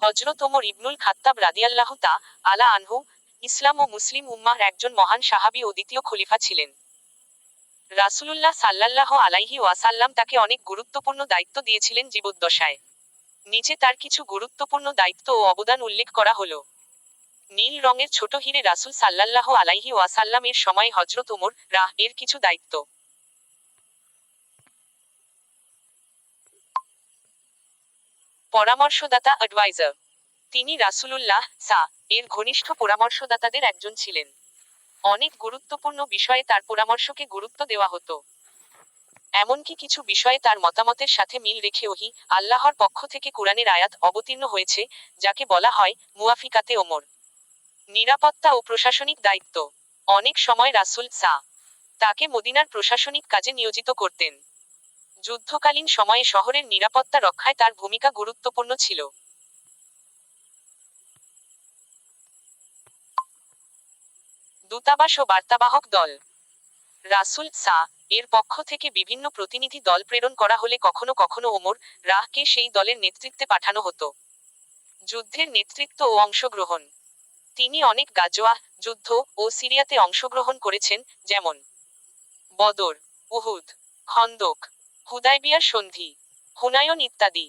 হযরত ওমর ইবনুল খাত্তাব রাদিয়াল্লাহু তাআলা আনহু ইসলাম ও মুসলিম উম্মাহর একজন মহান সাহাবী ও দ্বিতীয় খলিফা ছিলেন। রাসূলুল্লাহ সাল্লাল্লাহু আলাইহি ওয়াসাল্লাম তাকে অনেক গুরুত্বপূর্ণ দায়িত্ব দিয়েছিলেন জীবদ্দশায়। নিচে তার কিছু গুরুত্বপূর্ণ দায়িত্ব ও অবদান উল্লেখ করা হলো। নীল রঙের ছোট হিরে রাসূল সাল্লাল্লাহু আলাইহি ওয়াসাল্লাম এর সময় হযরত ওমর এর কিছু দায়িত্ব। পরামর্শদাতা অ্যাডভাইজার। তিনি রাসূলুল্লাহ এর ঘনিষ্ঠ পরামর্শদাতাদের একজন ছিলেন। অনেক গুরুত্বপূর্ণ বিষয়ে তার পরামর্শকে গুরুত্ব দেওয়া হতো। এমনকি কিছু বিষয়ে তার মতামতের সাথে মিল রেখে আল্লাহর পক্ষ থেকে কুরআনের আয়াত অবতীর্ণ হয়েছে, যাকে বলা হয় মুয়াফিকাতে ওমর। নিরাপত্তা ও প্রশাসনিক দায়িত্ব। অনেক সময় রাসূল তাকে মদিনার প্রশাসনিক কাজে নিয়োজিত করতেন। যুদ্ধকালীন সময়ে শহরের নিরাপত্তা রক্ষায় তার ভূমিকা গুরুত্বপূর্ণ ছিল। দূতাবাস ও বার্তাবাহক দল। রাসূল এর পক্ষ থেকে বিভিন্ন প্রতিনিধি দল প্রেরণ করা হলে কখনো কখনো ওমর কে সেই দলের নেতৃত্বে পাঠানো হতো। যুদ্ধের নেতৃত্ব ও অংশগ্রহণ। তিনি অনেক গাজওয়াহ, যুদ্ধ ও সিরিয়াতে অংশগ্রহণ করেছেন, যেমন বদর, উহুদ, খন্দক, হুদায়বিয়ার সন্ধি, হুনায়ন ইত্যাদি।